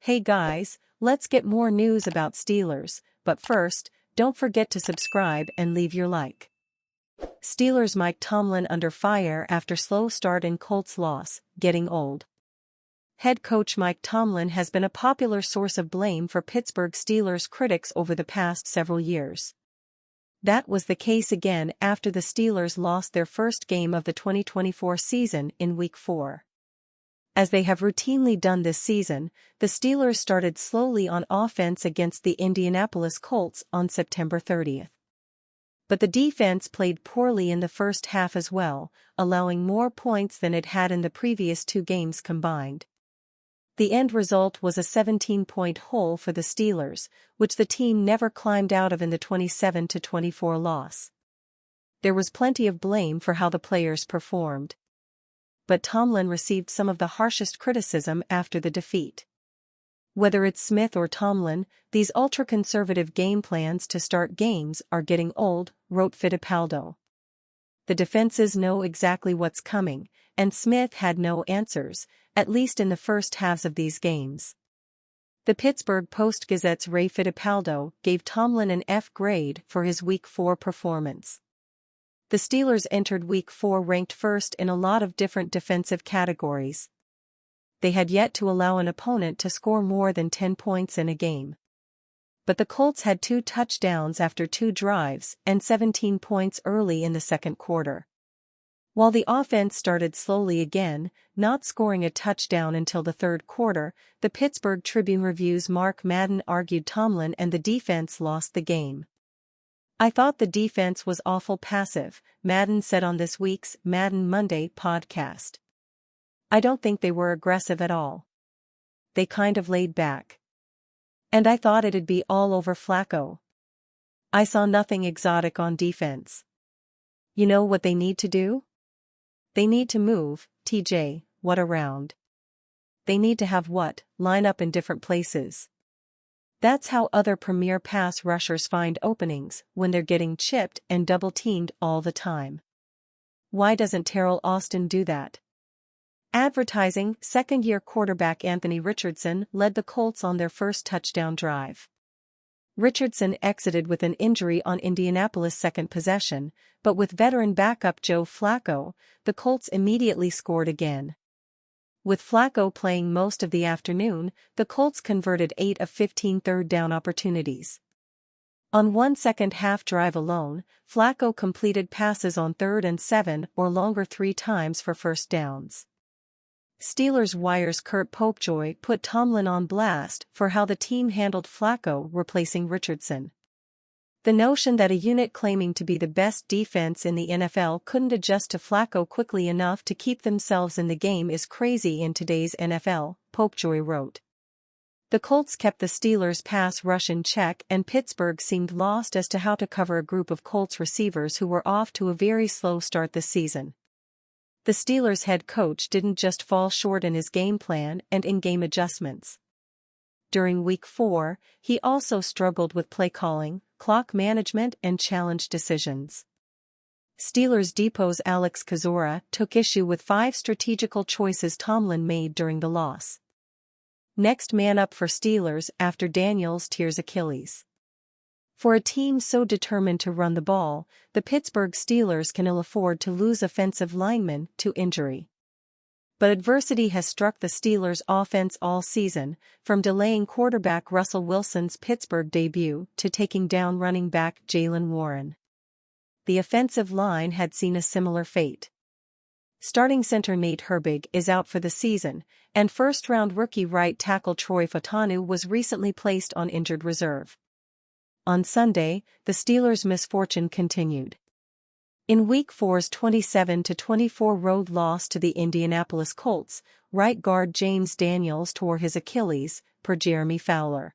Hey guys, let's get more news about Steelers, but first, don't forget to subscribe and leave your like. Steelers Mike Tomlin under fire after slow start in Colts loss, getting old. Head coach Mike Tomlin has been a popular source of blame for Pittsburgh Steelers critics over the past several years. That was the case again after the Steelers lost their first game of the 2024 season in Week 4. As they have routinely done this season, the Steelers started slowly on offense against the Indianapolis Colts on September 30th. But the defense played poorly in the first half as well, allowing more points than it had in the previous two games combined. The end result was a 17-point hole for the Steelers, which the team never climbed out of in the 27-24 loss. There was plenty of blame for how the players performed. But Tomlin received some of the harshest criticism after the defeat. Whether it's Smith or Tomlin, these ultra-conservative game plans to start games are getting old, wrote Fittipaldo. The defenses know exactly what's coming, and Smith had no answers, at least in the first halves of these games. The Pittsburgh Post-Gazette's Ray Fittipaldo gave Tomlin an F grade for his Week 4 performance. The Steelers entered Week 4 ranked first in a lot of different defensive categories. They had yet to allow an opponent to score more than 10 points in a game. But the Colts had 2 touchdowns after 2 drives and 17 points early in the second quarter. While the offense started slowly again, not scoring a touchdown until the third quarter, the Pittsburgh Tribune Review's Mark Madden argued Tomlin and the defense lost the game. "I thought the defense was awful passive," Madden said on this week's Madden Monday podcast. "I don't think they were aggressive at all. They kind of laid back. And I thought it'd be all over Flaco. I saw nothing exotic on defense. You know what they need to do? They need to move, TJ, Watt around. They need to have Watt line up in different places. That's how other premier pass rushers find openings when they're getting chipped and double-teamed all the time. Why doesn't Terrell Austin do that?" Advertising, second-year quarterback Anthony Richardson led the Colts on their first touchdown drive. Richardson exited with an injury on Indianapolis' second possession, but with veteran backup Joe Flaco, the Colts immediately scored again. With Flaco playing most of the afternoon, the Colts converted 8 of 15 third-down opportunities. On one second-half drive alone, Flaco completed passes on 3rd and 7 or longer 3 times for first downs. Steelers Wire's Kurt Popejoy put Tomlin on blast for how the team handled Flaco replacing Richardson. "The notion that a unit claiming to be the best defense in the NFL couldn't adjust to Flaco quickly enough to keep themselves in the game is crazy in today's NFL," Popejoy wrote. The Colts kept the Steelers' pass rush in check and Pittsburgh seemed lost as to how to cover a group of Colts receivers who were off to a very slow start this season. The Steelers' head coach didn't just fall short in his game plan and in-game adjustments. During Week 4, he also struggled with play calling, clock management and challenge decisions. Steelers Depot's Alex Kozora took issue with 5 strategical choices Tomlin made during the loss. Next man up for Steelers after Daniels tears Achilles. For a team so determined to run the ball, the Pittsburgh Steelers can ill afford to lose offensive linemen to injury. But adversity has struck the Steelers' offense all season, from delaying quarterback Russell Wilson's Pittsburgh debut to taking down running back Jaylen Warren. The offensive line had seen a similar fate. Starting center Nate Herbig is out for the season, and first-round rookie right tackle Troy Fautanu was recently placed on injured reserve. On Sunday, the Steelers' misfortune continued. In Week 4's 27-24 road loss to the Indianapolis Colts, right guard James Daniels tore his Achilles, per Jeremy Fowler.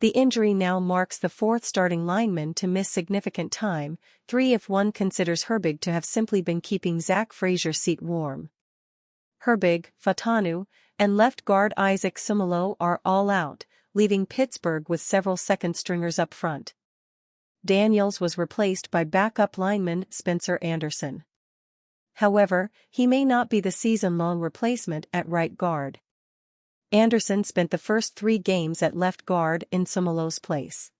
The injury now marks the 4th starting lineman to miss significant time, 3 if one considers Herbig to have simply been keeping Zach Frazier's seat warm. Herbig, Fautanu, and left guard Isaac Seumalo are all out, leaving Pittsburgh with several second-stringers up front. Daniels was replaced by backup lineman Spencer Anderson. However, he may not be the season-long replacement at right guard. Anderson spent the first 3 games at left guard in Sumolo's place.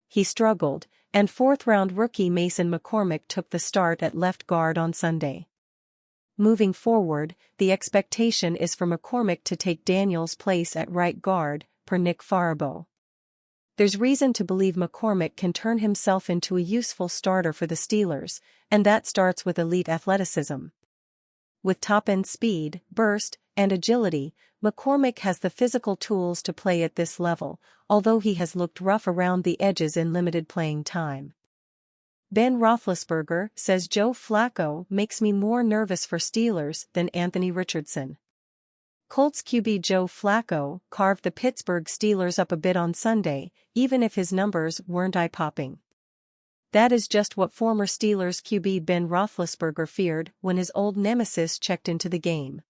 He struggled, and fourth-round rookie Mason McCormick took the start at left guard on Sunday. Moving forward, the expectation is for McCormick to take Daniels' place at right guard, per Nick Farabaugh. There's reason to believe McCormick can turn himself into a useful starter for the Steelers, and that starts with elite athleticism. With top-end speed, burst, and agility, McCormick has the physical tools to play at this level, although he has looked rough around the edges in limited playing time. Ben Roethlisberger says Joe Flaco makes me more nervous for Steelers than Anthony Richardson. Colts QB Joe Flaco carved the Pittsburgh Steelers up a bit on Sunday, even if his numbers weren't eye-popping. That is just what former Steelers QB Ben Roethlisberger feared when his old nemesis checked into the game.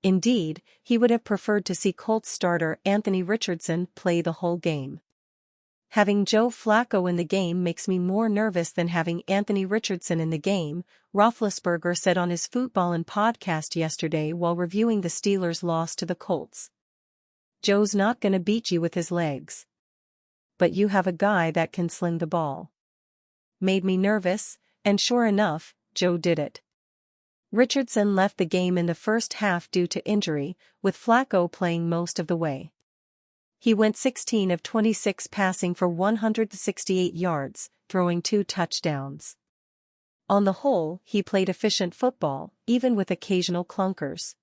Indeed, he would have preferred to see Colts starter Anthony Richardson play the whole game. Having Joe Flaco in the game makes me more nervous than having Anthony Richardson in the game, Roethlisberger said on his Footballin' podcast yesterday while reviewing the Steelers' loss to the Colts. Joe's not gonna beat you with his legs. But you have a guy that can sling the ball. Made me nervous, and sure enough, Joe did it. Richardson left the game in the first half due to injury, with Flaco playing most of the way. He went 16 of 26 passing for 168 yards, throwing 2 touchdowns. On the whole, he played efficient football, even with occasional clunkers.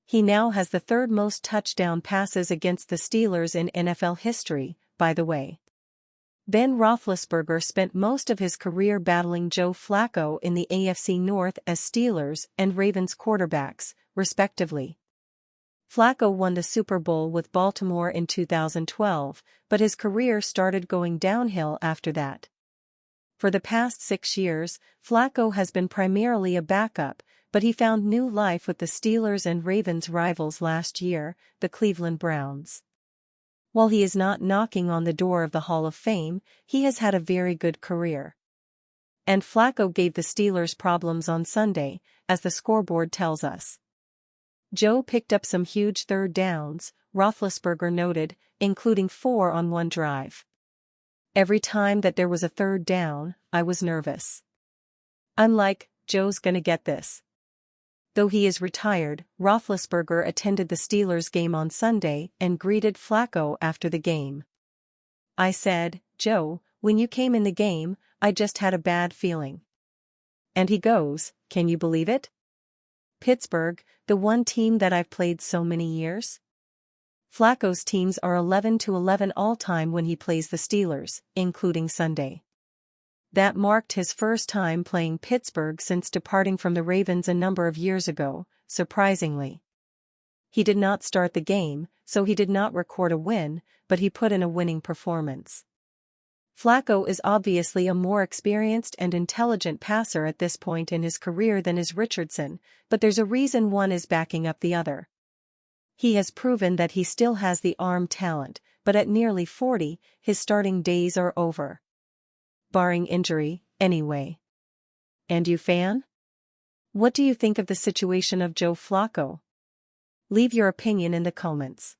He now has the 3rd most touchdown passes against the Steelers in NFL history, by the way. Ben Roethlisberger spent most of his career battling Joe Flaco in the AFC North as Steelers and Ravens quarterbacks, respectively. Flaco won the Super Bowl with Baltimore in 2012, but his career started going downhill after that. For the past 6 years, Flaco has been primarily a backup, but he found new life with the Steelers and Ravens rivals last year, the Cleveland Browns. While he is not knocking on the door of the Hall of Fame, he has had a very good career. And Flaco gave the Steelers problems on Sunday, as the scoreboard tells us. Joe picked up some huge 3rd downs, Roethlisberger noted, including 4 on one drive. Every time that there was a 3rd down, I was nervous. I'm like, Joe's gonna get this. Though he is retired, Roethlisberger attended the Steelers game on Sunday and greeted Flaco after the game. I said, Joe, when you came in the game, I just had a bad feeling. And he goes, can you believe it? Pittsburgh, the one team that I've played so many years? Flaco's teams are 11-11 all-time when he plays the Steelers, including Sunday. That marked his first time playing Pittsburgh since departing from the Ravens a number of years ago, surprisingly. He did not start the game, so he did not record a win, but he put in a winning performance. Flaco is obviously a more experienced and intelligent passer at this point in his career than is Richardson, but there's a reason one is backing up the other. He has proven that he still has the arm talent, but at nearly 40, his starting days are over. Barring injury, anyway. And you fan? What do you think of the situation of Joe Flaco? Leave your opinion in the comments.